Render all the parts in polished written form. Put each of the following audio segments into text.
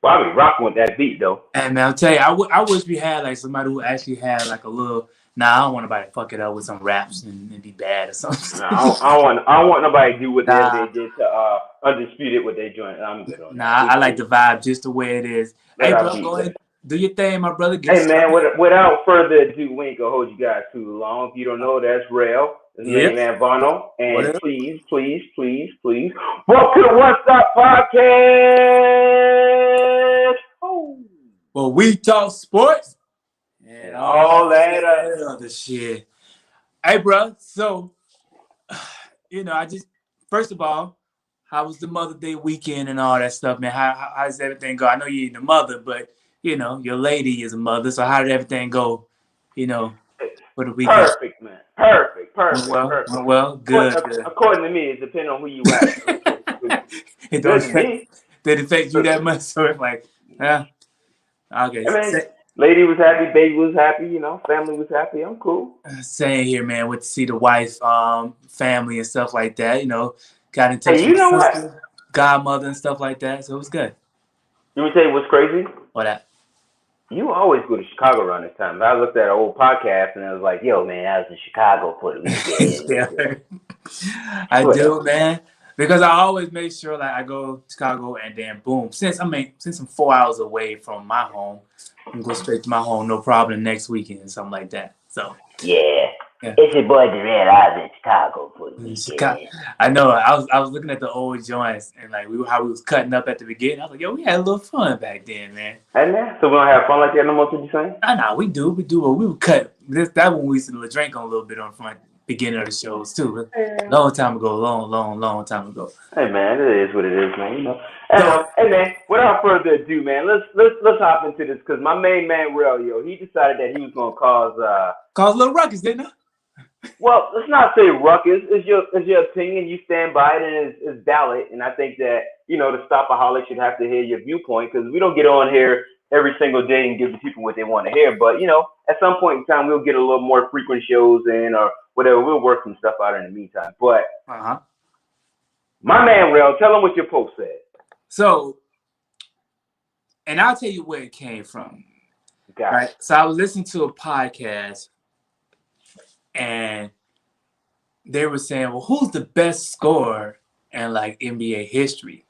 Well, I be rocking with that beat though. And man, I'll tell you, I wish we had like somebody who actually had like a little. Nah, I don't want nobody to fuck it up with some raps and be bad or something. No, I don't want nobody to do what Nah. they did to Undisputed with their joint. I'm good on that. Nah, I like the vibe just the way it is. Let Hey, our bro, beat go go. ahead, do your thing, my brother. Get Hey man, started. without further ado, we ain't gonna hold you guys too long. If you don't know, that's Relle. This is Yep. Man Vano. What And up? please, welcome to the One Stop Podcast. Oh. Well, we talk sports and all that other shit. Hey, bro. So, I just first of all, how was the Mother Day weekend and all that stuff, man? How does everything go? I know you're the mother, but your lady is a mother. So how did everything go? For the weekend. Perfect, man. Perfect. Well, good. According to me, it depends on who you ask. It don't affect you that much. So it's like, yeah. Okay. I mean, lady was happy, baby was happy, family was happy. I'm cool. Same here, man. Went to see the wife, family and stuff like that. Got in touch with the sister, godmother and stuff like that. So it was good. Let me tell you what's crazy. What that? You always go to Chicago around this time. I looked at an old podcast and I was like, yo, man, I was in Chicago for the weekend. Yeah. I do, man. Because I always make sure like I go to Chicago and then boom. Since I'm 4 hours away from my home, I can go straight to my home, no problem, next weekend or something like that. So yeah. It's your boy Relle. I was in Chicago for the weekend. I know. I was looking at the old joints and like how we was cutting up at the beginning. I was like, yo, we had a little fun back then, man. Hey man, so we don't have fun like that no more? What you saying? Nah, we do. But we would cut that one. We used to drink on a little bit on front beginning of the shows too. Long time ago, long time ago. Hey man, it is what it is, man. Hey man, without further ado, man, let's hop into this because my main man Relle, he decided that he was gonna cause a little ruckus, didn't he? Well, let's not say ruckus. It's your opinion. You stand by it, and it's valid. And I think that the stopaholic should have to hear your viewpoint because we don't get on here every single day and give the people what they want to hear. But at some point in time, we'll get a little more frequent shows in or whatever. We'll work some stuff out in the meantime. But my man Relle, tell him what your post said. So, and I'll tell you where it came from. Right. So I was listening to a podcast. And they were saying, well, who's the best scorer in like NBA history?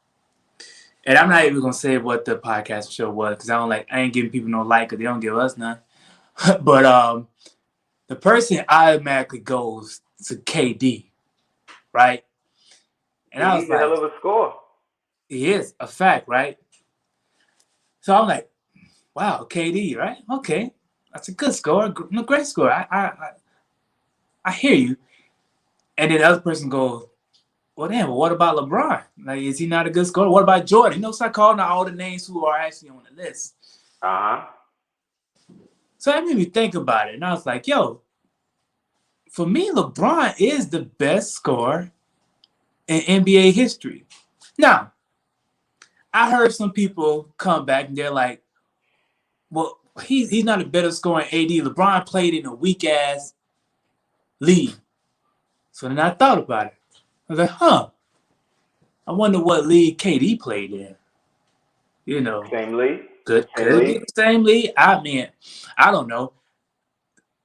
And I'm not even gonna say what the podcast show was because I ain't giving people no like because they don't give us none. But the person automatically goes to KD, right? And I was like, he's a hell of a scorer. He is a fact, right? So I'm like, wow, KD, right? Okay, that's a good scorer, great scorer. I hear you. And then the other person goes, well, damn, what about LeBron? Like, is he not a good scorer? What about Jordan? Start calling out all the names who are actually on the list. So that made me think about it. And I was like, yo, for me, LeBron is the best scorer in NBA history. Now, I heard some people come back and they're like, well, he's not a better scorer than AD. LeBron played in a weak-ass league. So then I thought about it. I was like, I wonder what league KD played in. Same league. Could be the same league. I mean, I don't know.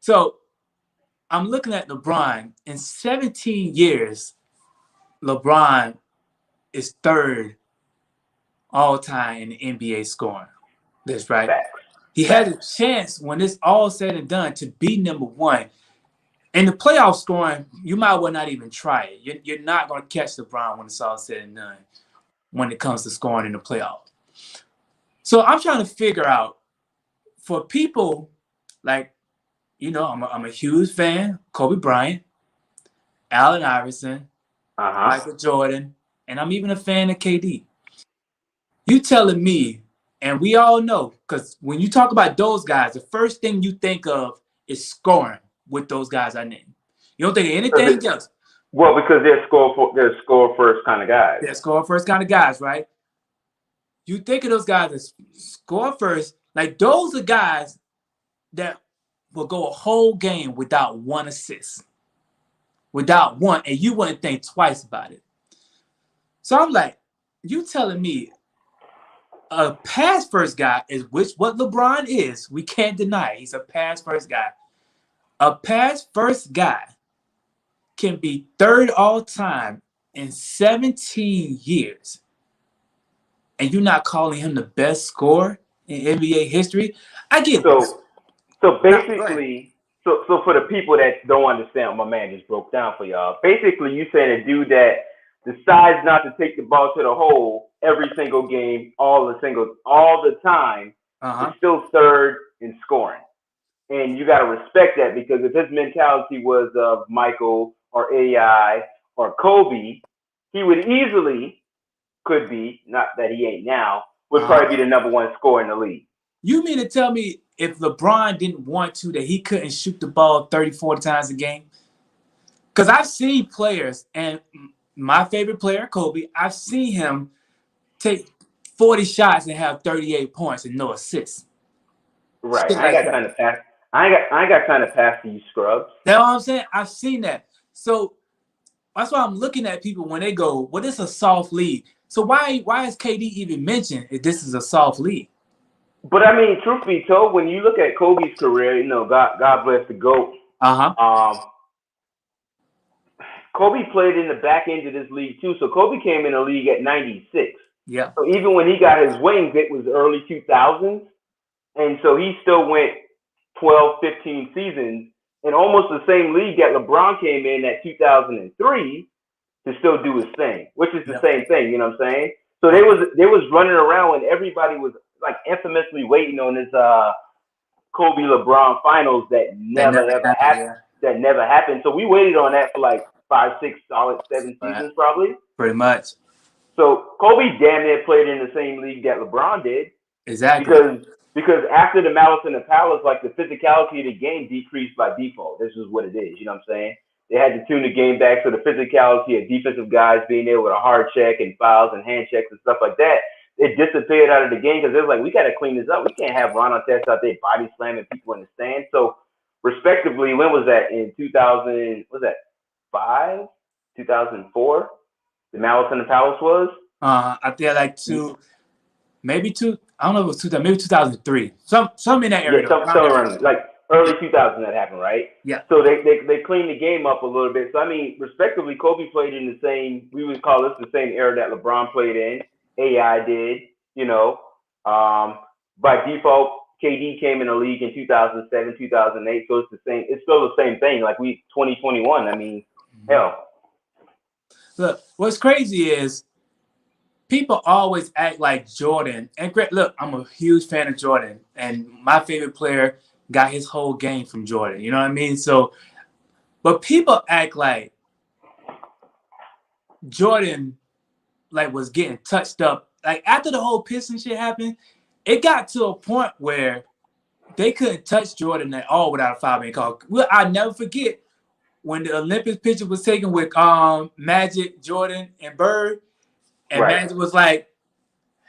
So I'm looking at LeBron. In 17 years, LeBron is third all time in the NBA scoring. That's right. He has a chance when it's all said and done to be number one. In the playoff scoring, you might well not even try it. You're not going to catch LeBron when it's all said and done when it comes to scoring in the playoff. So I'm trying to figure out for people like, I'm a huge fan of Kobe Bryant, Allen Iverson, Michael Jordan, and I'm even a fan of KD. You telling me, and we all know, because when you talk about those guys, the first thing you think of is scoring with those guys I named. You don't think of anything else. Well, because they're score first kind of guys. They're score first kind of guys, right? You think of those guys that score first, like those are guys that will go a whole game without one assist. Without one, and you wouldn't think twice about it. So I'm like, you telling me a pass first guy is what LeBron is. We can't deny it. He's a pass first guy. A pass first guy can be third all time in 17 years, and you're not calling him the best scorer in NBA history. I get So no, go ahead. basically, so for the people that don't understand what my man just broke down for y'all, basically you saying a dude that decides not to take the ball to the hole every single game, all the time, is Uh-huh. still third in scoring. And you got to respect that, because if his mentality was of Michael or AI or Kobe, he would easily, could be, not that he ain't now, would Uh-huh. probably be the number one scorer in the league. You mean to tell me if LeBron didn't want to, that he couldn't shoot the ball 30, 40 times a game? Because I've seen players, and my favorite player, Kobe, I've seen him take 40 shots and have 38 points and no assists. Right. Shit I ain't like got that. time to pass. I ain't got time to pass to you scrubs. That's what I'm saying. I've seen that. So that's why I'm looking at people when they go, well, this is a soft league. So why is KD even mentioned if this is a soft league? But I mean, truth be told, when you look at Kobe's career, God bless the GOAT. Uh-huh. Um, Kobe played in the back end of this league too. So Kobe came in the league at 96. Yeah. So even when he got his wings, it was early 2000s. And so he still went 12, 15 seasons in almost the same league that LeBron came in at 2003 to still do his thing, which is the Yeah. same thing, you know what I'm saying? So they was running around when everybody was like infamously waiting on this Kobe LeBron finals that That never never ever happened, happened. yeah. That never happened. So we waited on that for like 5, 6, solid 7 Right. seasons probably. Pretty much. So Kobe damn near played in the same league that LeBron did, Exactly. because after the Malice in the Palace, like the physicality of the game decreased by default. This is what it is. You know what I'm saying? They had to tune the game back so the physicality of defensive guys being there with a hard check and fouls and hand checks and stuff like that, it disappeared out of the game, because they're like, we got to clean this up. We can't have Ron Artest out there body slamming people in the stands. So, respectively, when was that? In 2000, was that 5, 2004? The Malice in the Palace was? I think like maybe two. I don't know if it was 2000, maybe 2003. Some in that Yeah, area though. Around somewhere that around area. like early 2000 that happened, right? Yeah. So they cleaned the game up a little bit. So I mean, respectively, Kobe played in the same. We would call this the same era that LeBron played in. AI did, you know. By default, KD came in the league in 2007, 2008. So it's the same. It's still the same thing. Like 2021. I mean, hell. Look, what's crazy is people always act like Jordan. And great, look, I'm a huge fan of Jordan, and my favorite player got his whole game from Jordan. You know what I mean? So, but people act like Jordan like was getting touched up. Like after the whole Piston shit happened, it got to a point where they couldn't touch Jordan at all without a foul being called. Well, I never forget when the Olympics picture was taken with Magic, Jordan, and Bird, and Right. Magic was like,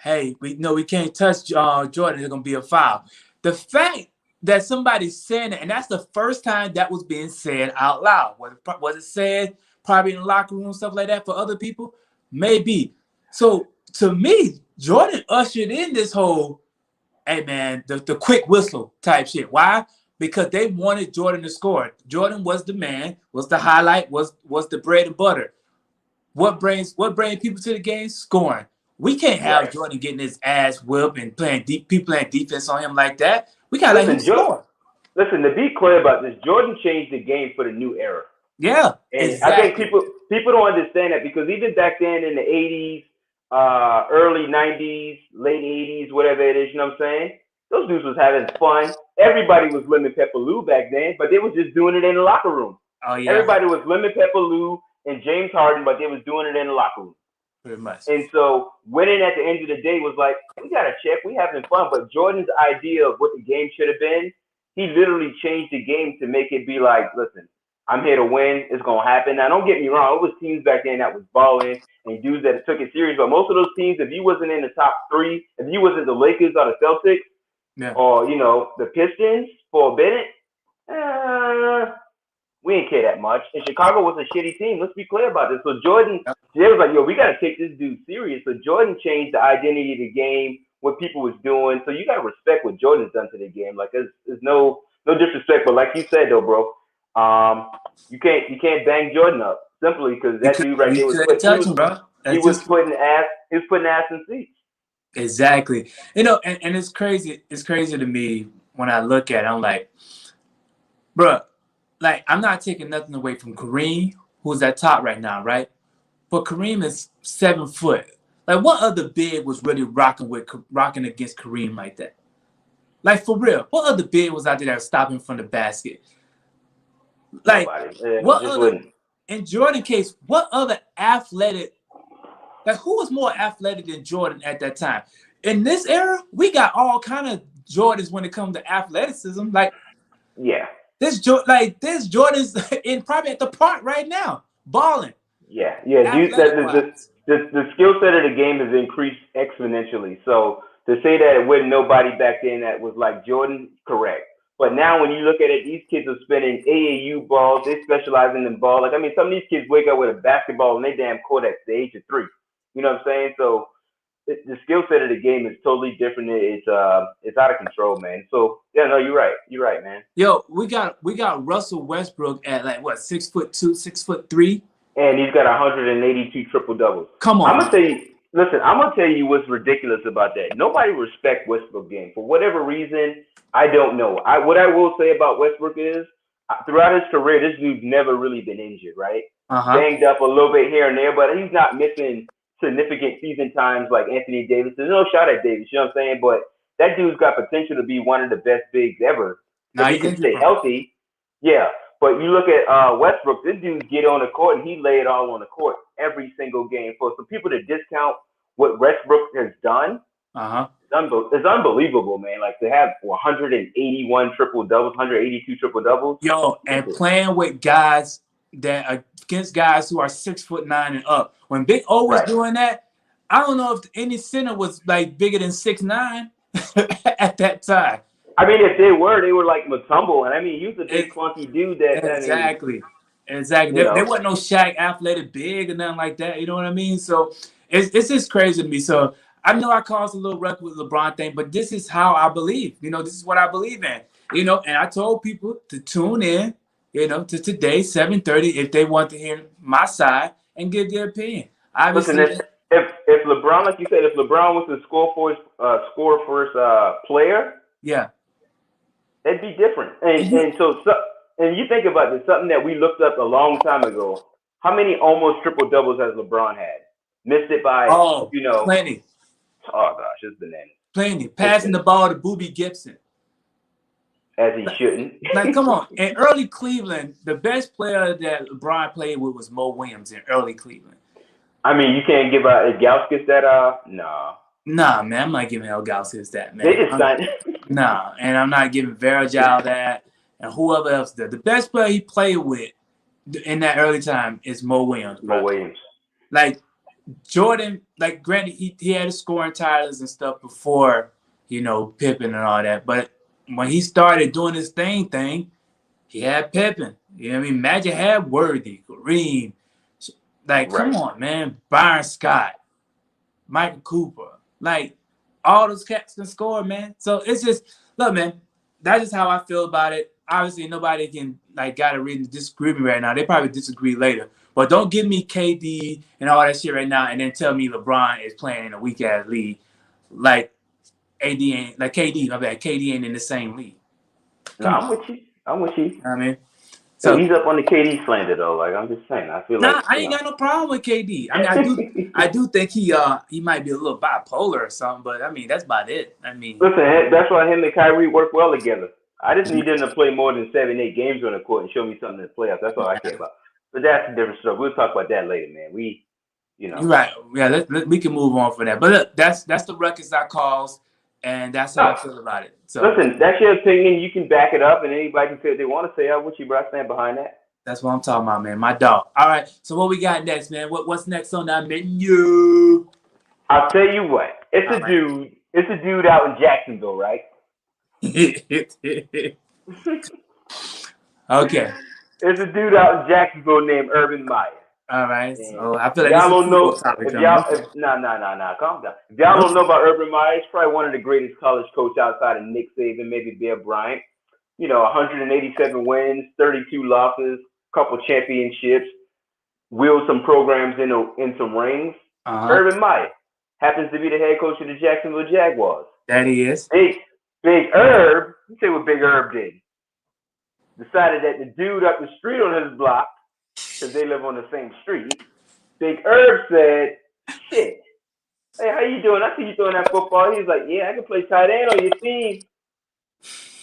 hey, we can't touch Jordan. It's gonna be a foul. The fact that somebody's saying it, and that's the first time that was being said out loud. Was it said probably in the locker room, stuff like that for other people? Maybe. So to me, Jordan ushered in this whole, hey man, the quick whistle type shit. Why? Because they wanted Jordan to score. Jordan was the man, was the highlight, was the bread and butter. What brings people to the game? Scoring. We can't have Right. Jordan getting his ass whipped and people playing defense on him like that. We gotta let him Listen, score. listen. To be clear about this, Jordan changed the game for the new era. Yeah, And I think exactly. people don't understand that, because even back then in the 80s, early 90s, late 80s, whatever it is, you know what I'm saying? Those dudes was having fun. Everybody was Lemon Pepper Lou back then, but they was just doing it in the locker room. Oh yeah, Everybody was Lemon Pepper Lou and James Harden, but they was doing it in the locker room. pretty much. And so winning at the end of the day was like, we got to check, we having fun. But Jordan's idea of what the game should have been, he literally changed the game to make it be like, listen, I'm here to win. It's going to happen. Now, don't get me wrong. It was teams back then that was balling and dudes that took it serious. But most of those teams, if you wasn't in the top 3, if you wasn't the Lakers or the Celtics, Yeah. or, the Pistons for a minute, we didn't care that much. And Chicago was a shitty team. Let's be clear about this. So Jordan, they was like, yo, we got to take this dude serious. So Jordan changed the identity of the game what people was doing. So you gotta respect what Jordan's done to the game. Like there's no disrespect, but like you said though, bro, you can't bang Jordan up simply because that dude right You there was couldn't touch him, bro. he That's was just putting ass in seats. exactly. And it's crazy. It's crazy to me when I look at it. I'm like, bro, like I'm not taking nothing away from Kareem, who's at top right now, right? But Kareem is 7 foot. Like, what other big was really rocking against Kareem like that? Like, for real, what other big was out there that was stopping from the basket? Like, Nobody. what Just other, wouldn't. in Jordan case, what other athletic, like, who was more athletic than Jordan at that time? In this era, we got all kind of Jordans when it comes to athleticism. Like, Yeah. this Jordan's in probably at the park right now, balling, Yeah. Dude, athletic wise. the skill set of the game has increased exponentially. So to say that it wasn't nobody back then that was like Jordan, correct. But now when you look at it, these kids are spinning AAU balls. They specialize in the ball. Like I mean, some of these kids wake up with a basketball in their damn court at the age of 3. You know what I'm saying? So the skill set of the game is totally different. It's out of control, man. So yeah, no, you're right. You're right, man. Yo, we got Russell Westbrook at like what 6'2", 6'3". And he's got 182 triple doubles. Come on, I'm gonna man. tell you. Listen, I'm gonna tell you what's ridiculous about that. Nobody respects Westbrook game for whatever reason. I don't know. What I will say about Westbrook is throughout his career, this dude's never really been injured, right? Uh-huh. Banged up a little bit here and there, but he's not missing significant season times like Anthony Davis. There's no shot at Davis, you know what I'm saying? But that dude's got potential to be one of the best bigs ever if Now he he's can injured, stay bro. healthy. Yeah. But you look at Westbrook, this dude get on the court and he lay it all on the court every single game. For some people to discount what Westbrook has done, Uh-huh. it's unbelievable, man. Like to have 181 triple doubles, 182 triple doubles. Yo, and playing with guys that against guys who are 6'9" and up. When Big O was Right. doing that, I don't know if any center was like bigger than 6'9" at that time. I mean, if they were like Mutombo, and I mean, he was a big clunky dude. Exactly. You There know, wasn't no Shaq athletic big or nothing like that. You know what I mean? So it's just crazy to me. So I know I caused a little wreck with LeBron thing, but this is how I believe. This is what I believe in. And I told people to tune in, to today, 7:30, if they want to hear my side and give their opinion. listen, Obviously, if LeBron, like you said, if LeBron was the score first player, yeah. it'd be different. And you think about this, something that we looked up a long time ago. How many almost triple doubles has LeBron had? Missed it by, Plenty. Oh gosh, it's bananas. Plenty. Passing the ball to Boobie Gibson. As he shouldn't. Like, come on. In early Cleveland, the best player that LeBron played with was Mo Williams in early Cleveland. I mean, you can't give Gauskas that, no. Nah, man, I'm not giving Gauskas that, man. They just signed. Nah, and I'm not giving Varejao that, and whoever else did. The best player he played with in that early time is Mo Williams. Mo Williams. Like, Jordan, like, granted, he had his scoring titles and stuff before, Pippen and all that, but when he started doing his thing, he had Pippen. You know what I mean? Magic had Worthy, Kareem. Like, come on, man. Byron Scott, Michael Cooper. Like, all those cats can score, man. So it's just, look, man, that's just how I feel about it. Obviously, nobody can, got a reason to disagree with me right now. They probably disagree later. But don't give me KD and all that shit right now and then tell me LeBron is playing in a weak-ass league. Like, KD, my bad. KD ain't in the same league. I'm with you. You know what I mean? So he's up on the KD slander though. Like I'm just saying, I feel like I ain't got no problem with KD. I mean, I do think he might be a little bipolar or something, but I mean that's about it. I mean, listen, that's why him and Kyrie work well together. I just need them to play more than 7-8 games on the court and show me something in the playoffs. That's all I care about. But that's a different story. We'll talk about that later, man. You're right. Yeah, we can move on from that. But look, that's the records I calls, and that's how I feel about it. So listen, that's your opinion. You can back it up, and anybody can say what they want to say. I'm with you, bro. I stand behind that. That's what I'm talking about, man. My dog. All right. So what we got next, man? What's next on that menu? I'll tell you what. It's a dude out in Jacksonville, right? Okay. There's a dude out in Jacksonville named Urban Meyer. All right. And So I feel if like this y'all is a don't football know, topic if coming. y'all, Okay. calm down. If y'all don't Okay. know about Urban Meyer, he's probably one of the greatest college coach outside of Nick Saban, maybe Bear Bryant. 187 wins, 32 losses, couple championships, wheeled some programs in some rings. Uh-huh. Urban Meyer happens to be the head coach of the Jacksonville Jaguars. That he is. Big Herb, you say what Big Herb did. Decided that the dude up the street on his block, because they live on the same street, Big Herb said, shit, hey, how you doing? I see you throwing that football. He was like, yeah, I can play tight end on your team.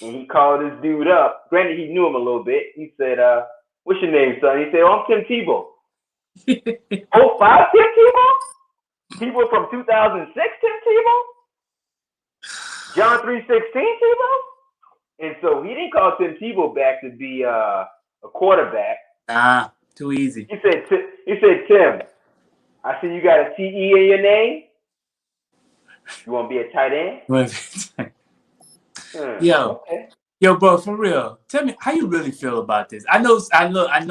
And he called this dude up. Granted, he knew him a little bit. He said, what's your name, son? He said, oh, I'm Tim Tebow. Oh, 05 Tim Tebow? Tebow from 2006 Tim Tebow? John 3:16 Tebow? And so he didn't call Tim Tebow back to be a quarterback. Nah, too easy. He said, Tim, I see you got a TE in your name. You want to be a tight end? Yo, Okay. yo, bro, for real. Tell me how you really feel about this. I know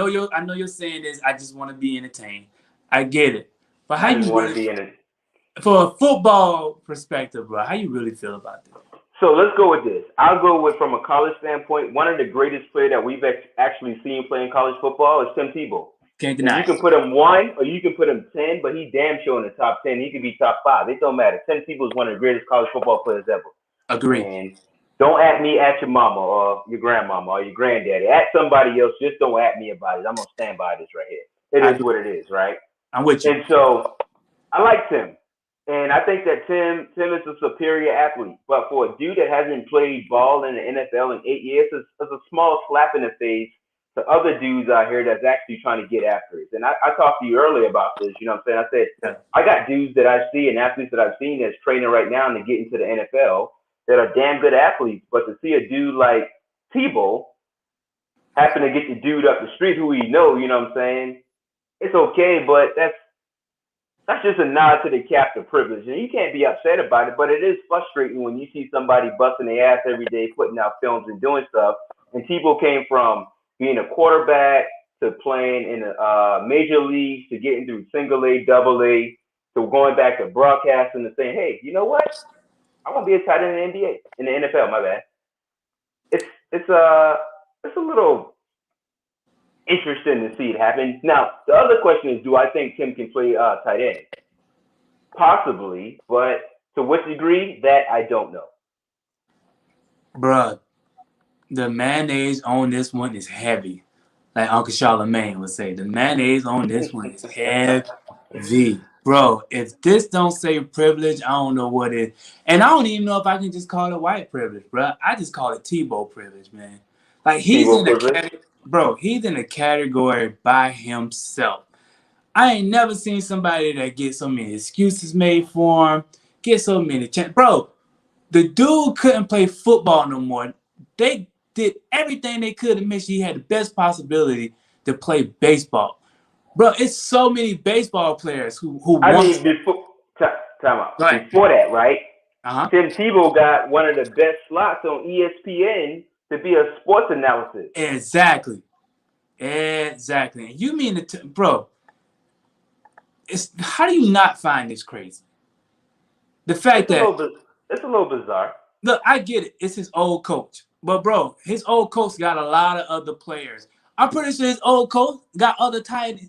you're saying this. I just want to be entertained. I get it, but how I just you want to really, be in it. for a football perspective, bro? How you really feel about this? So let's go with this. I'll go with, from a college standpoint, one of the greatest players that we've actually seen playing college football is Tim Tebow. Can't And deny you it. can put him 1 or you can put him 10, but he damn sure in the top 10. He could be top 5. It don't matter. Tim Tebow is one of the greatest college football players ever. Agree. And don't at me at your mama or your grandmama or your granddaddy. At somebody else. Just don't at me about it. I'm going to stand by this right here. It is what it is, right? I'm with you. And so I like Tim. And I think that Tim is a superior athlete. But for a dude that hasn't played ball in the NFL in 8 years, it's a small slap in the face to other dudes out here that's actually trying to get after it. And I talked to you earlier about this. You know what I'm saying? I said, I got dudes that I see and athletes that I've seen that's training right now to get into the NFL that are damn good athletes. But to see a dude like Tebow happen to get the dude up the street who we know, you know what I'm saying? It's okay, but that's just a nod to the captive privilege. And you can't be upset about it, but it is frustrating when you see somebody busting their ass every day, putting out films and doing stuff. And Tebow came from being a quarterback to playing in the major leagues to getting through single A, double A, to going back to broadcasting and saying, hey, you know what? I want to be a tight end in the NBA, in the NFL, my bad. It's a little interesting to see it happen. Now, the other question is, do I think Tim can play tight end? Possibly, but to what degree, that I don't know. Bruh, the mayonnaise on this one is heavy. Like Uncle Charlemagne would say, the mayonnaise on this one is heavy. Bro, if this don't say privilege, I don't know what it is. And I don't even know if I can just call it white privilege, bro. I just call it Tebow privilege, man. Like he's Tebow in a privilege? he's in a category by himself. I ain't never seen somebody that gets so many excuses made for him, get so many chances. Bro, the dude couldn't play football no more. They did everything they could to make sure he had the best possibility to play baseball. Bro, it's so many baseball players who I want. mean, time out. Right. Before that, right? Uh-huh. Tim Tebow got one of the best slots on ESPN to be a sports analysis. Exactly. And you mean bro? It's how do you not find this crazy? The fact that It's a little bizarre. look, I get it. It's his old coach. But, bro, his old coach got a lot of other players. I'm pretty sure his old coach got tight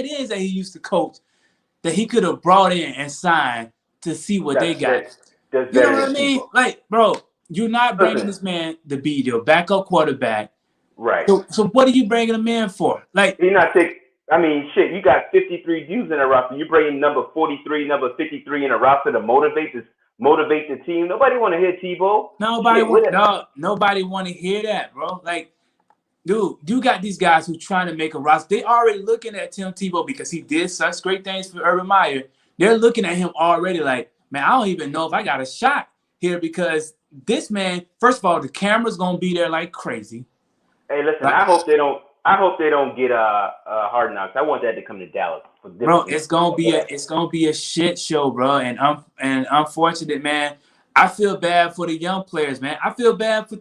ends that he used to coach that he could have brought in and signed to see what they got. That's You know better what I than mean? Tebow. Like, bro, you're not bringing Listen, this man to be your backup quarterback. right. So what are you bringing him in for? Like, He's not taking. I mean, shit, you got 53 dudes in a roster. You bring number 43, number 53 in a roster to motivate the team. Nobody want to hear Tebow. nobody want to hear that, bro. Like, dude, you got these guys who trying to make a roster. They already looking at Tim Tebow because he did such great things for Urban Meyer. They're looking at him already like, man, I don't even know if I got a shot here because this man, first of all, the camera's gonna be there like crazy. Hey, listen, Like, I hope they don't. I hope they don't get Hard Knocks. I want that to come to Dallas for bro, different it's reasons. gonna be a shit show, bro. And unfortunate, man. I feel bad for the young players, man. I feel bad for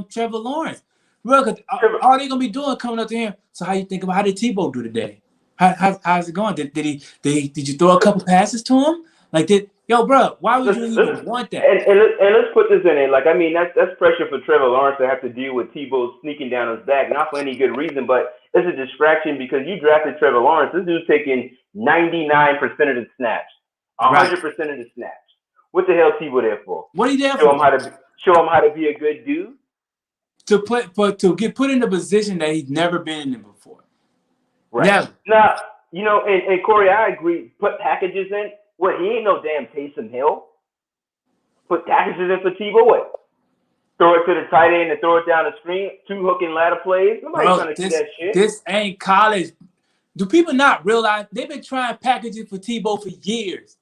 Trevor Lawrence. Bro, cause all they gonna be doing coming up to him. So how you think about how did Tebow do today? How's it going? Did you throw a couple passes to him? Like bro, why would you let's even want that? and let's put this in it. Like, I mean, that's pressure for Trevor Lawrence to have to deal with Tebow sneaking down his back, not for any good reason, but it's a distraction because you drafted Trevor Lawrence. This dude's taking 99% of the snaps, Right. 100% of the snaps. What the hell Tebow there for? What are you there Show for? him how to be a good dude. To get put in a position that he's never been in before. Right. Never. Now, and Corey, I agree. Put packages in. What? He ain't no damn Taysom Hill. Put packages in for Tebow. What? Throw it to the tight end and throw it down the screen. 2 hook and ladder plays. Nobody's trying to see that shit. This ain't college. Do people not realize they've been trying packages for Tebow for years?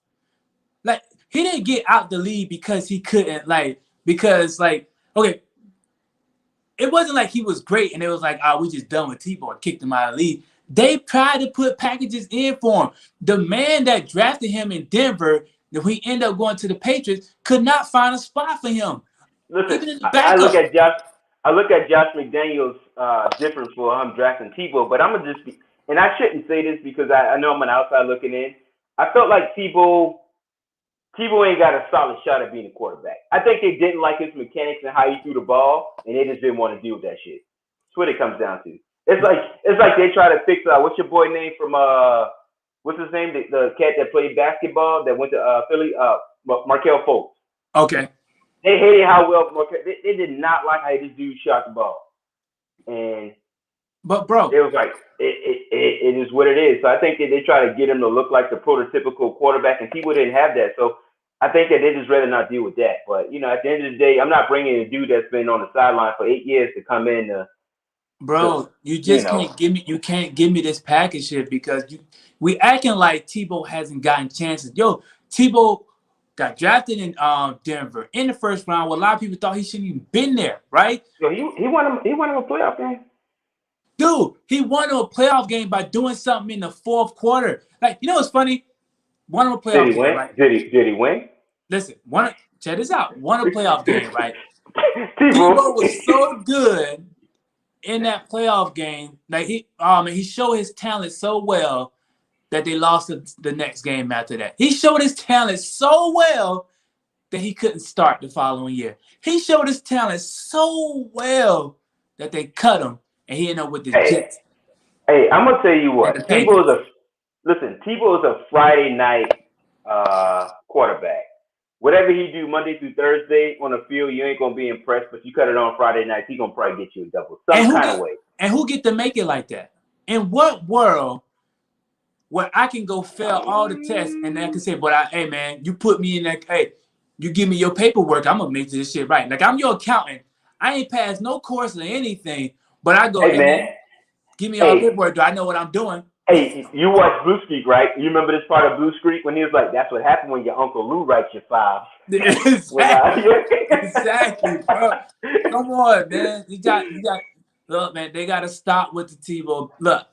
Like, he didn't get out the league because he couldn't, okay, it wasn't like he was great and it was like, we just done with Tebow and kicked him out of the league. They tried to put packages in for him. The man that drafted him in Denver, that he ended up going to the Patriots, could not find a spot for him. Listen, I look at Josh McDaniels different for him drafting Tebow, but I'm gonna just be, and I shouldn't say this because I know I'm an outside looking in. I felt like Tebow ain't got a solid shot at being a quarterback. I think they didn't like his mechanics and how he threw the ball, and they just didn't want to deal with that shit. That's what it comes down to. It's like they try to fix what's your boy name from what's his name, the cat that played basketball that went to Philly, Markelle Fultz. Okay. They hated how well they did not like how this dude shot the ball, but bro, it was like it is what it is. So I think that they try to get him to look like the prototypical quarterback, and people didn't have that. So I think that they just rather not deal with that. But at the end of the day, I'm not bringing a dude that's been on the sideline for 8 years to come in. Bro, you can't give me this package here because we acting like Tebow hasn't gotten chances. Yo, Tebow got drafted in Denver in the first round. Where a lot of people thought he shouldn't even been there, right? Yo, he won him a playoff game. Dude, he won him a playoff game by doing something in the fourth quarter. Like, what's funny? Won him a playoff game, right? Did he win? Listen, check this out. Won a playoff game, right? Tebow was so good in that playoff game, like he showed his talent so well that they lost the next game after that. He showed his talent so well that he couldn't start the following year. He showed his talent so well that they cut him, and he ended up with the Jets. Hey, I'm gonna tell you what. Tebow is a Friday night quarterback. Whatever he do Monday through Thursday on the field, you ain't gonna be impressed. But you cut it on Friday night, he gonna probably get you a double some kind of way. And who get to make it like that? In what world where I can go fail all the tests and I can say, hey man, you put me in that, hey, you give me your paperwork, I'm gonna make this shit right. Like, I'm your accountant. I ain't passed no course or anything, but I go, hey man, give me all the paperwork. Do I know what I'm doing? Hey, you watch Blue Streak, right? You remember this part of Blue Streak when he was like, "That's what happened when your Uncle Lou writes your files." Exactly, bro. Come on, man. You got. Look, man, they gotta stop with the Tebow. Look,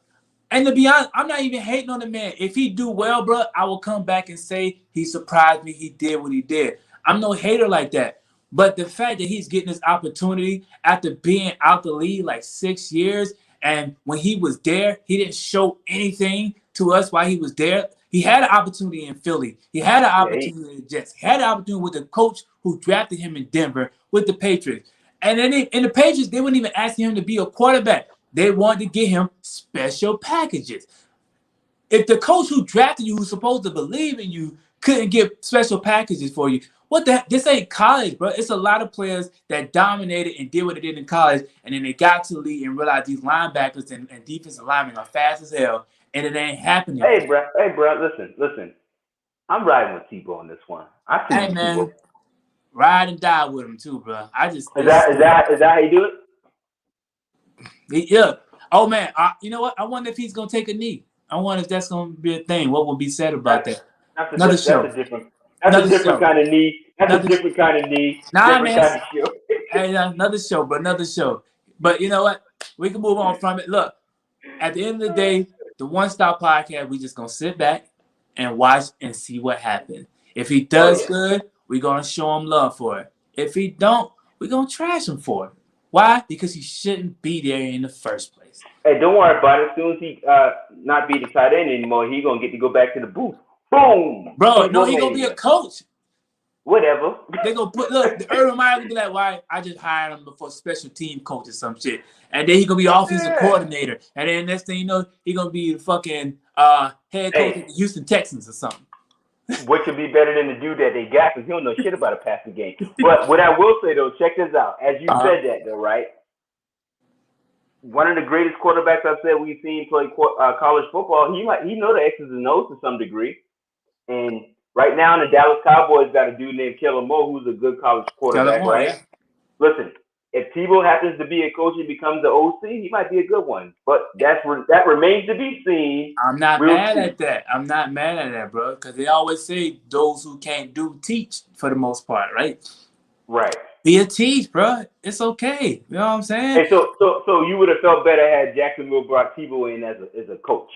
and to be honest, I'm not even hating on the man. If he do well, bro, I will come back and say he surprised me. He did what he did. I'm no hater like that. But the fact that he's getting this opportunity after being out the league like 6 years. And when he was there, he didn't show anything to us while he was there. He had an opportunity in Philly. He had an opportunity in the Jets. He had an opportunity with the coach who drafted him in Denver with the Patriots. And then in the Patriots, they weren't even asking him to be a quarterback. They wanted to get him special packages. If the coach who drafted you, who's supposed to believe in you, couldn't get special packages for you, what the heck? This ain't college, bro. It's a lot of players that dominated and did what they did in college, and then they got to the league and realized these linebackers and defensive linemen are fast as hell, and it ain't happening. Hey, bro, listen. I'm riding with Tebow on this one. Hey, man, Tebow. Ride and die with him too, bro. Is that how you do it? Yeah. Oh man, you know what? I wonder if he's gonna take a knee. I wonder if that's gonna be a thing. What will be said about that? That's a different kind of knee. That's a different kind of knee. Nah, man. Hey, another show. But you know what? We can move on from it. Look, at the end of the day, the One Stop Podcast, we just gonna sit back and watch and see what happens. If he does good, we're gonna show him love for it. If he don't, we're gonna trash him for it. Why? Because he shouldn't be there in the first place. Hey, don't worry about it. As soon as he not be the tight end anymore, he gonna get to go back to the booth. Boom, Bro, no, Tebow he gonna be a Mania. coach. Whatever. They gonna put the Urban Meyer gonna be like, why? I just hired him before special team coach or some shit, and then he gonna be offensive Yeah. coordinator, and then next thing you know, he gonna be the fucking head coach of the Houston Texans or something. Which would be better than the dude that they got because he don't know shit about a passing game. But what I will say though, check this out. As you said that though, right? One of the greatest quarterbacks I've said we've seen play college football. He know the X's and O's to some degree. And right now, the Dallas Cowboys got a dude named Kellen Moore who's a good college quarterback, Moore, right? yeah. Listen, if Tebow happens to be a coach and becomes the OC, he might be a good one. But that remains to be seen. I'm not mad at that. I'm not mad at that, bro, because they always say those who can't do teach for the most part, right? Right. Be a teach, bro. It's okay. You know what I'm saying? Hey, so you would have felt better had Jacksonville brought Tebow in as a coach.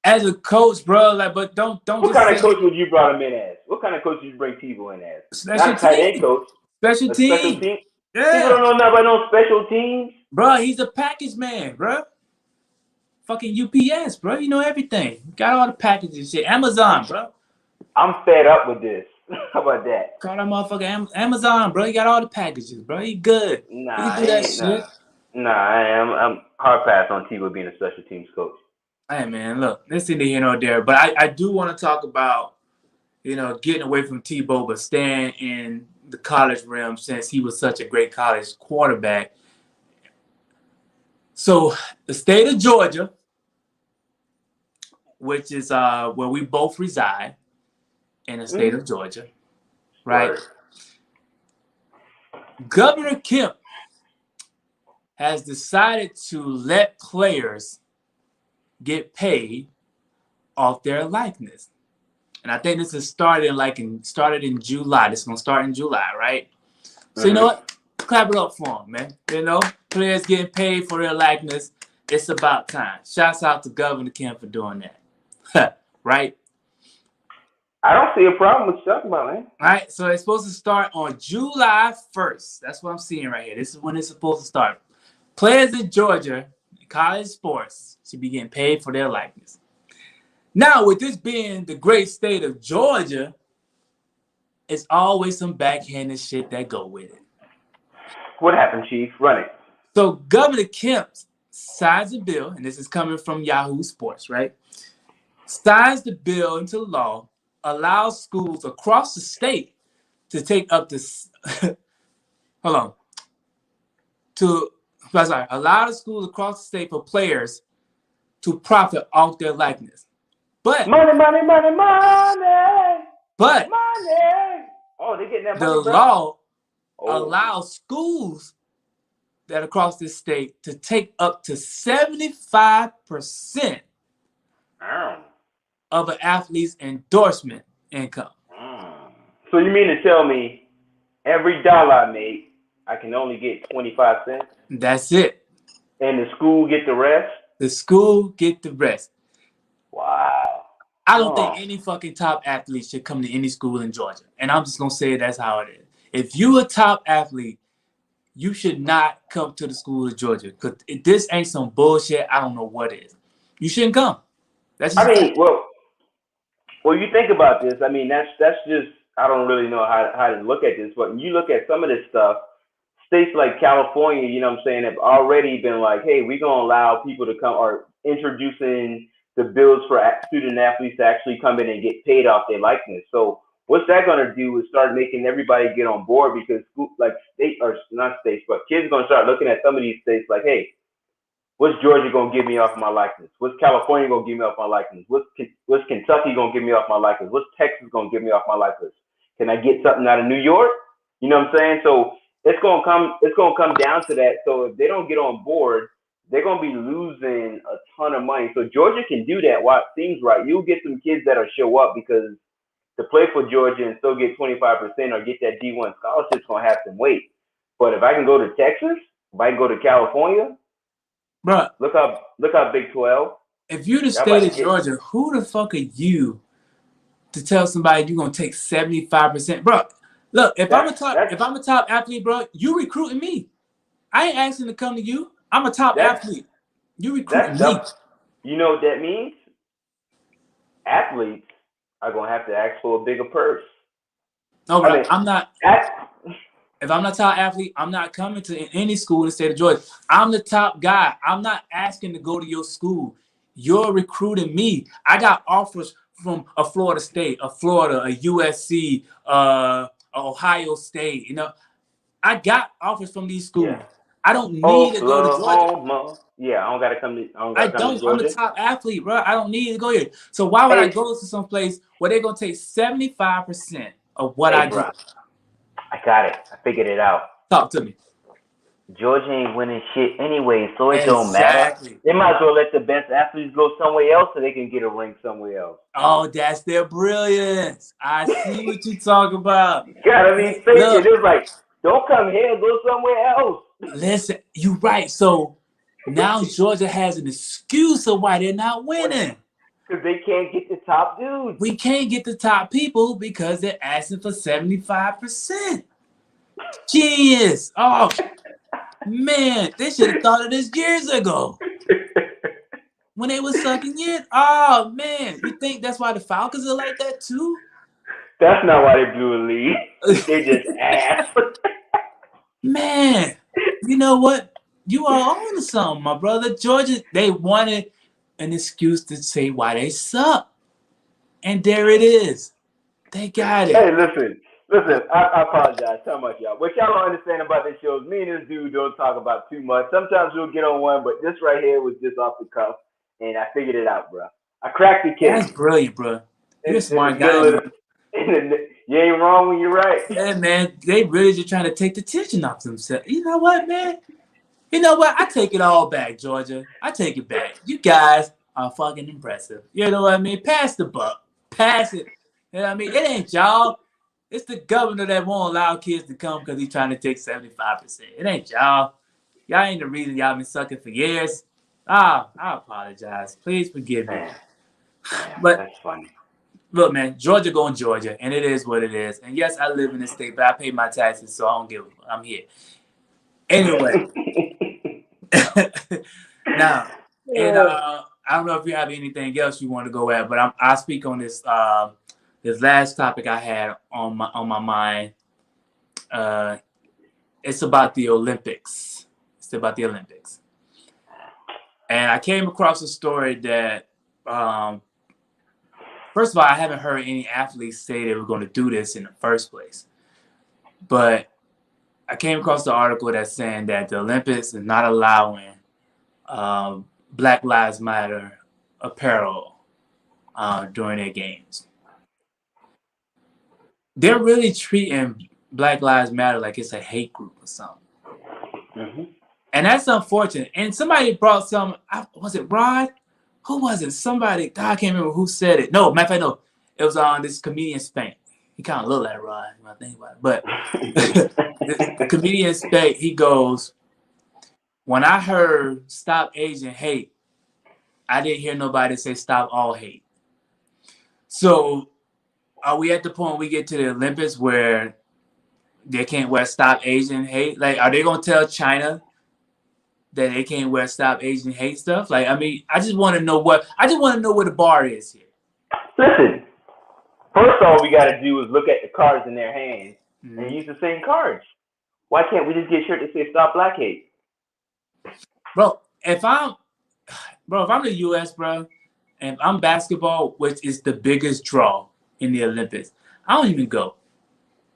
As a coach, bro, like, but don't What just kind of coach would you brought him in as? What kind of coach did you bring Tebow in as? Not a tight end coach. Special A special team. team. Yeah. People don't know nothing about no special teams. Bro, he's a package man, bro. Fucking UPS, bro. You know everything. Got all the packages and shit. Amazon, bro. I'm fed up with this. How about that? Call that motherfucker Amazon, bro. He got all the packages, bro. He good. Nah, he can do that shit. Nah, I'm hard pass on Tebow being a special teams coach. Hey, man, look, this ain't here nor there. But I do want to talk about, getting away from Tebow, but staying in the college realm since he was such a great college quarterback. So the state of Georgia, which is where we both reside in the state of Georgia, right? Word. Governor Kemp has decided to let players get paid off their likeness. And I think this is started in July. This is gonna start in July, right? So you know what? Clap it up for them, man. Players getting paid for their likeness. It's about time. Shouts out to Governor Kemp for doing that. Right? I don't see a problem with you talking about, man. All right, so it's supposed to start on July 1st. That's what I'm seeing right here. This is when it's supposed to start. Players in Georgia, college sports, should be getting paid for their likeness. Now, with this being the great state of Georgia, it's always some backhanded shit that go with it. What happened, Chief? Run it. So Governor Kemp signs a bill, and this is coming from Yahoo Sports, right? Signs the bill into law, allows schools across the state to take up to allow the schools across the state for players to profit off their likeness. But money. But money. Oh, they getting that money. The law allows schools that across this state to take up to 75% of an athlete's endorsement income. So you mean to tell me every dollar I make, I can only get 25 cents? That's it. And the school get the rest? The school get the rest. Wow. I don't think any fucking top athlete should come to any school in Georgia. And I'm just going to say that's how it is. If you a top athlete, you should not come to the school of Georgia. Because if this ain't some bullshit, I don't know what is. You shouldn't come. Well, you think about this. I mean, that's just, I don't really know how to look at this. But when you look at some of this stuff, states like California, you know what I'm saying, have already been like, hey, we're going to allow people to come, or introducing the bills for student athletes to actually come in and get paid off their likeness. So what's that going to do is start making everybody get on board, because kids are going to start looking at some of these states like, hey, what's Georgia going to give me off my likeness? What's California going to give me off my likeness? What's Kentucky going to give me off my likeness? What's Texas going to give me off my likeness? Can I get something out of New York? You know what I'm saying? So it's going to come down to that. So if they don't get on board, they're going to be losing a ton of money. So Georgia can do that while it seems right. You'll get some kids that'll show up because to play for Georgia and still get 25% or get that D1 scholarship is going to have some weight. But if I can go to Texas, if I can go to California, bro, look up Big 12. If you're the state of Georgia, who the fuck are you to tell somebody you're going to take 75%? Bro, look, if I'm a top athlete, bro, you recruiting me. I ain't asking to come to you. I'm a top That's athlete. You recruiting that's me. you know what that means? Athletes are gonna have to ask for a bigger purse. No, I bro, mean, I'm not. If I'm not top athlete, I'm not coming to any school in the state of Georgia. I'm the top guy. I'm not asking to go to your school. You're recruiting me. I got offers from a Florida State, a Florida, a USC, Ohio State. You know, I got offers from these schools. yeah, I don't need to go to Georgia. Oklahoma. Yeah, I don't I gotta come to don't. I'm the Georgia. top athlete, bro. I don't need to go here. So why would I Hey, go to some place where they're gonna take 75% of what I hey, get? bro, I got it. I figured it out. Talk to me. Georgia ain't winning shit anyway, so it don't matter. Exactly. They might as well let the best athletes go somewhere else so they can get a ring somewhere else. Oh, that's their brilliance. I see what you talk about. Gotta be thinking. Look, It was like, don't come here, go somewhere else. listen, you're right. So now Georgia has an excuse of why they're not winning. Because they can't get the top dudes. We can't get the top people because they're asking for 75%. Genius. Oh, man, they should have thought of this years ago when they were sucking in. Oh, man, you think that's why the Falcons are like that too? That's not why they blew a lead. They just asked. Man, you know what? You are on to something, my brother. Georgia, they wanted an excuse to say why they suck. And there it is. They got it. Hey, listen. I apologize so much, y'all. What y'all don't understand about this show is me and this dude don't talk about too much. Sometimes we'll get on one, but this right here was just off the cuff, and I figured it out, bro. I cracked the case. That's brilliant, bro. You're a smart It's good a guy, man. little. You ain't wrong when you're right. Yeah, man. They really just trying to take the tension off themselves. You know what, man? You know what? I take it all back, Georgia. I take it back. You guys are fucking impressive. You know what I mean? Pass the buck. Pass it. You know what I mean? It ain't y'all. It's the governor that won't allow kids to come because he's trying to take 75%. It ain't y'all. Y'all ain't the reason y'all been sucking for years. I apologize. Please forgive me. Man, But that's funny. look, man, Georgia going Georgia, and it is what it is. And yes, I live in the state, but I pay my taxes, so I don't give a. I'm here. Anyway. Now, and I don't know if you have anything else you want to go at, but I'll speak on this this last topic I had on my mind. It's about the Olympics. It's about the Olympics. And I came across a story that, first of all, I haven't heard any athletes say they were going to do this in the first place. But I came across the article that's saying that the Olympics is not allowing Black Lives Matter apparel during their games. They're really treating Black Lives Matter like it's a hate group or something. Mm-hmm. And that's unfortunate. And somebody brought some, was it Rod? Who was it? Somebody, I can't remember who said it. No, matter of fact, no. It was on this comedian Spank. He kind of looked like Rod when I think about it. But the comedian Spank, he goes, when I heard stop Asian hate, I didn't hear nobody say stop all hate. So are we at the point we get to the Olympics where they can't wear stop Asian hate? Like, are they going to tell China that they can't wear stop Asian hate stuff? Like, I mean, I just want to know where the bar is here. Listen, first all we got to do is look at the cards in their hands and use the same cards. Why can't we just get a shirt that says stop black hate? Bro, if I'm the U.S., bro, and I'm basketball, which is the biggest draw in the Olympics, I don't even go.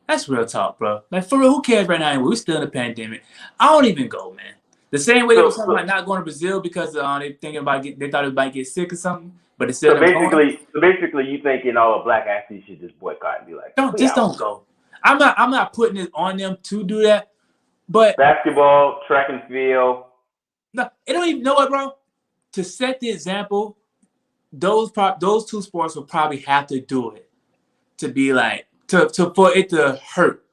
That's real talk, bro. Like, for real, who cares right now? We're still in a pandemic. I don't even go, man. The same way they were talking about not going to Brazil because they thinking about they thought it might get sick or something, but instead of going. So basically, you thinking all black athletes should just boycott and be like, don't go. I'm not putting it on them to do that, but basketball, track and field. No, they don't even know what, bro. To set the example, those two sports will probably have to do it to be like for it to hurt,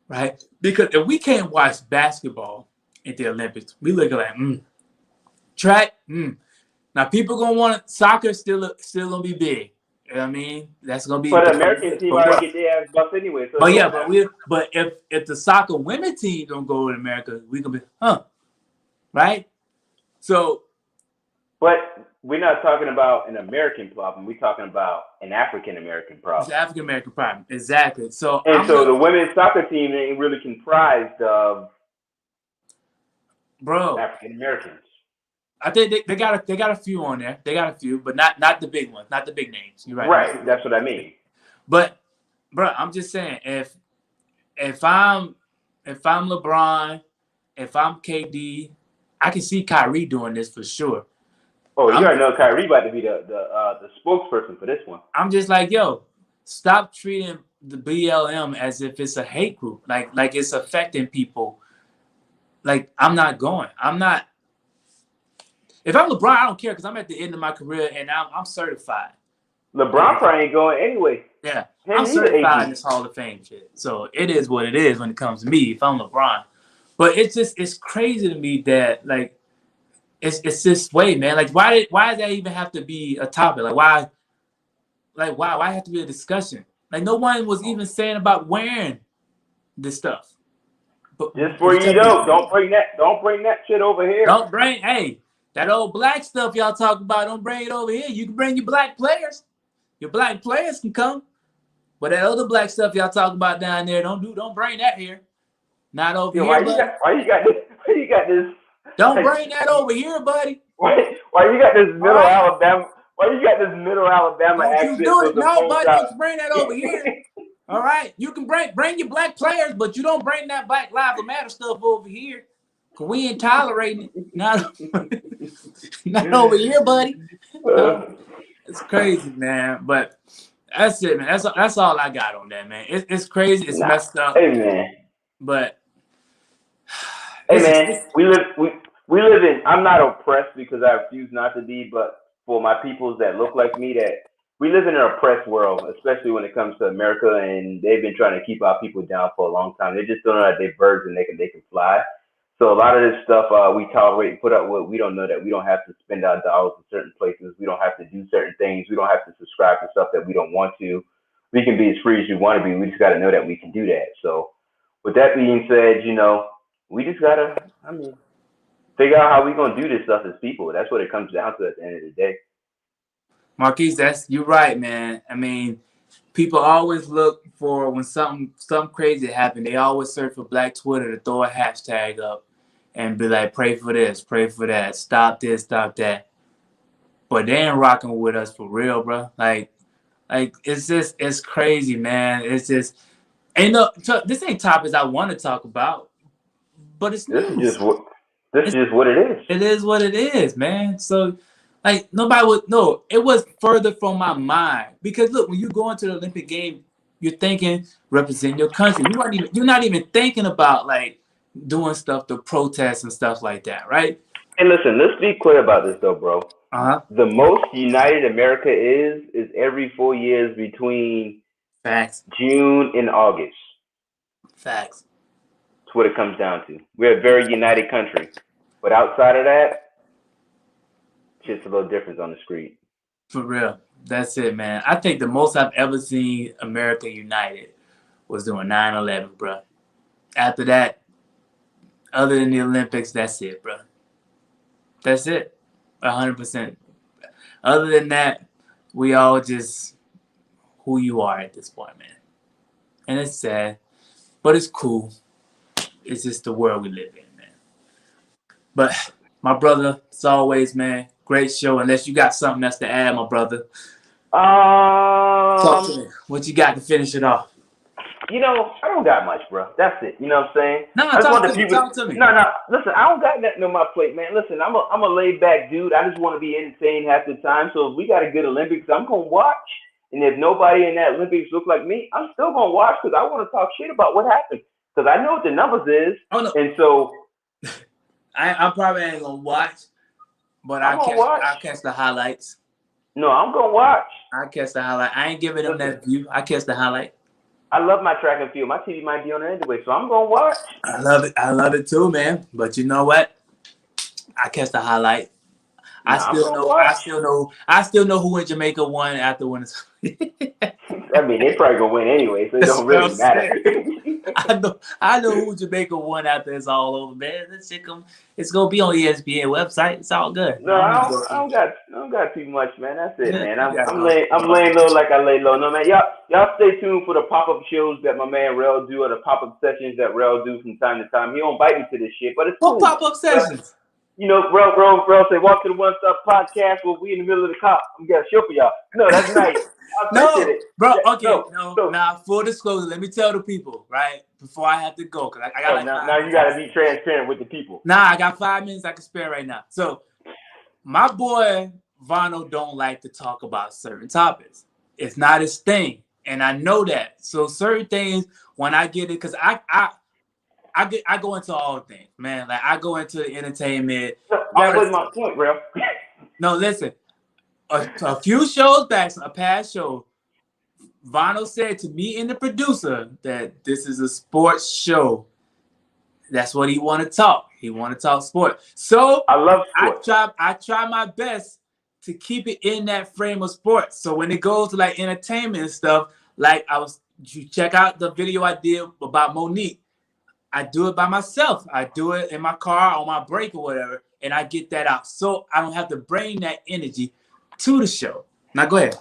right? Because if we can't watch basketball at the Olympics, we look like track. Now people gonna want soccer still gonna be big. You know what I mean? That's gonna be. But the American team already get their ass bust anyway. So But yeah, but if the soccer women team don't go in America, we gonna be right? So. But we're not talking about an American problem. We're talking about an African American problem. It's an African American problem, exactly. So and so the women's soccer team ain't really comprised of African Americans. I think they got a few on there. They got a few, but not the big ones, not the big names. You're right. Right. That's what I mean. But, bro, I'm just saying, if I'm LeBron, if I'm KD, I can see Kyrie doing this for sure. Oh, you already know Kyrie about to be the spokesperson for this one. I'm just like, yo, stop treating the BLM as if it's a hate group, like it's affecting people. Like, I'm not going. I'm not. If I'm LeBron, I don't care because I'm at the end of my career and I'm certified. LeBron probably ain't going anyway. Yeah, I'm certified in this Hall of Fame shit. So it is what it is when it comes to me. If I'm LeBron, but it's crazy to me that like it's this way, man. Like why does that even have to be a topic? Like why have to be a discussion? Like no one was even saying about wearing this stuff. But just for you know, don't bring that shit over here. Don't bring that old black stuff y'all talk about. Don't bring it over here. You can bring your black players. Your black players can come. But that other black stuff y'all talk about down there, don't bring that here. Not over here. Why you got this? Don't bring that over here, buddy. Why you got this middle Alabama? Why you got this middle Alabama accent? You do it. No, buddy, don't bring that over here. All right, you can bring your black players, but you don't bring that Black Lives Matter stuff over here. Cause we ain't tolerating it. Not over here, buddy. It's crazy, man. But that's it, man. That's all I got on that, man. It's crazy. It's messed up. Hey, man. But hey, man, we live in. I'm not oppressed because I refuse not to be, but for my peoples that look like me, that we live in an oppressed world, especially when it comes to America, and they've been trying to keep our people down for a long time. They just don't know that they're birds and they can fly. So a lot of this stuff we tolerate and put up with. We don't know that we don't have to spend our dollars in certain places. We don't have to do certain things. We don't have to subscribe to stuff that we don't want to. We can be as free as we want to be. We just got to know that we can do that. So with that being said, we just got to, figure out how we're going to do this stuff as people. That's what it comes down to at the end of the day. Marquise, you're right, man. I mean, people always look for when something crazy happen. They always search for Black Twitter to throw a hashtag up and be like, pray for this, pray for that, stop this, stop that. But they ain't rocking with us for real, bro. Like it's crazy, man. It's just this ain't topics I want to talk about, but it's news. This is just what it is. It is what it is, man. So. Like nobody would know. It was further from my mind because look, when you go into the Olympic game, you're thinking represent your country. You're not even thinking about like doing stuff to protest and stuff like that, right? And listen, let's be clear about this though, bro. The most united America is every 4 years between June and August. Facts. That's what it comes down to. We're a very united country, but outside of that. Just a little difference on the street. For real. That's it, man. I think the most I've ever seen America united was doing 9/11, bro. After that, other than the Olympics, that's it, bro. That's it. 100%. Other than that, we all just who you are at this point, man. And it's sad, but it's cool. It's just the world we live in, man. But my brother, as always, man, great show. Unless you got something else to add, my brother. Talk to me. What you got to finish it off? I don't got much, bro. That's it. You know what I'm saying? No, talk to me. No. Listen, I don't got nothing on my plate, man. Listen, I'm a laid back dude. I just want to be entertained half the time. So if we got a good Olympics, I'm gonna watch. And if nobody in that Olympics look like me, I'm still gonna watch because I want to talk shit about what happened. Because I know what the numbers is. Oh, no. And so I probably ain't gonna watch, but I'll catch the highlights. No, I'm gonna watch. I catch the highlight. I ain't giving them that view. I catch the highlight. I love my track and field. My TV might be on there anyway, so I'm gonna watch. I love it. I love it too, man. But you know what? I catch the highlight. I Nah, I'm still gonna know. watch. I still know who in Jamaica won after winning. I mean, they probably gonna win anyway, so it That's don't what I'm really matter. saying. I know who Jamaica won after it's all over, man. This shit it's gonna be on ESPN website. It's all good. No, I don't got too much, man. That's it, Yeah, man. you gotta I'm go. laying low like I lay low. No, man, y'all stay tuned for the pop up shows that my man Relle do, or the pop up sessions that Relle do from time to time. He don't bite me to this shit, but it's What cool. pop-up sessions? You know, Relle say, "Walk to the One Stop Podcast." We'll be in the middle of the cop. I'm got a show for y'all. No, that's nice. I appreciate No, it. bro. Yeah, Okay, no. so Now, full disclosure, let me tell the people right before I have to go because I got like now 5 you minutes. gotta be transparent with the people. Nah, I got 5 minutes I can spare right now. So, my boy Vano don't like to talk about certain topics. It's not his thing, and I know that. So, certain things when I get it, because I go into all things, man. Like I go into the entertainment. That was my point, bro. No, listen. A few shows back, a past show, Vano said to me and the producer that this is a sports show. That's what he want to talk. He want to talk sport. So I love sports. I try my best to keep it in that frame of sports. So when it goes to like entertainment and stuff, like you check out the video I did about Monique. I do it by myself. I do it in my car on my break or whatever, and I get that out. So I don't have to bring that energy to the show. Now go ahead.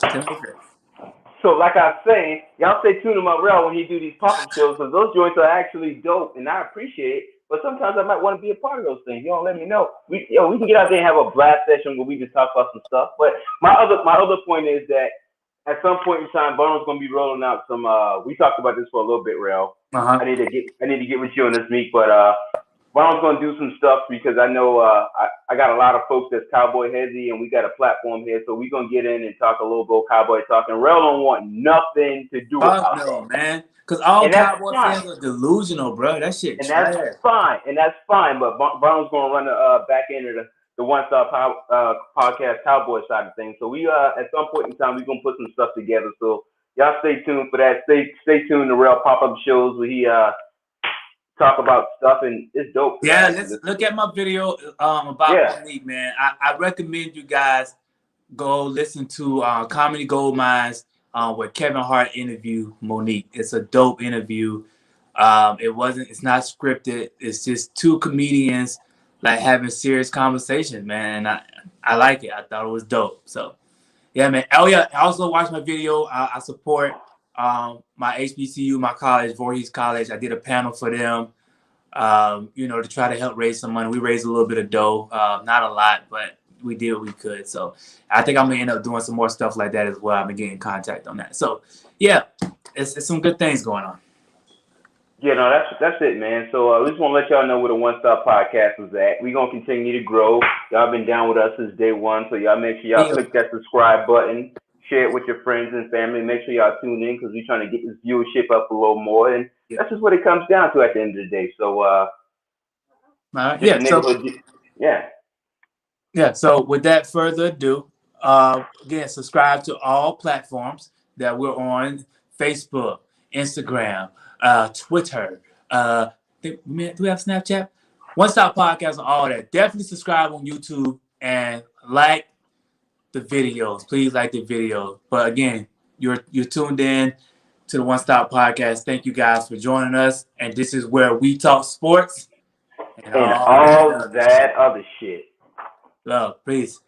So like I was saying, y'all stay tuned to my Relle when he do these pop-up shows, because those joints are actually dope, and I appreciate it. But sometimes I might want to be a part of those things. You don't let me know. We can get out there and have a blast session where we just talk about some stuff. But my other point is that at some point in time, Bono's gonna be rolling out some. We talked about this for a little bit, Relle. I need to get with you on this, Meek. But Bono's gonna do some stuff because I know I got a lot of folks that's cowboy heavy, and we got a platform here, so we're gonna get in and talk a little bit cowboy talk. And Relle don't want nothing to do about no, man. Because all and that's Cowboy fine. fans are delusional, bro. That shit And trash. that's fine. But Bono's gonna run the back end of the One Stop Podcast Cowboy side of things. So we at some point in time we're gonna put some stuff together. So y'all stay tuned for that. Stay tuned to Relle pop-up shows where he talk about stuff, and it's dope. Yeah, let's look at my video about Monique, man. I recommend you guys go listen to Comedy Gold Mines where Kevin Hart interviewed Monique. It's a dope interview. It's not scripted. It's just two comedians like having serious conversation, man. And I like it. I thought it was dope. So yeah, man. Oh yeah, I also watched my video. I support my HBCU, my college, Voorhees College. I did a panel for them, to try to help raise some money. We raised a little bit of dough, not a lot, but we did what we could. So I think I'm gonna end up doing some more stuff like that as well. I've been getting in contact on that. So yeah, it's some good things going on. Yeah, no, that's it, man. So we just want to let y'all know where the One Stop Podcast is at. We're gonna continue to grow. Y'all been down with us since day one, so y'all make sure y'all click that subscribe button, share it with your friends and family. Make sure y'all tune in because we're trying to get this viewership up a little more, and that's just what it comes down to at the end of the day. So Yeah. So with that further ado, again, subscribe to all platforms that we're on: Facebook, Instagram, Twitter. Do we have Snapchat? One Stop Podcast on all that. Definitely subscribe on YouTube and like the videos. Please like the video. But again, you're tuned in to the One Stop Podcast. Thank you guys for joining us. And this is where we talk sports and all that other shit. Love, peace.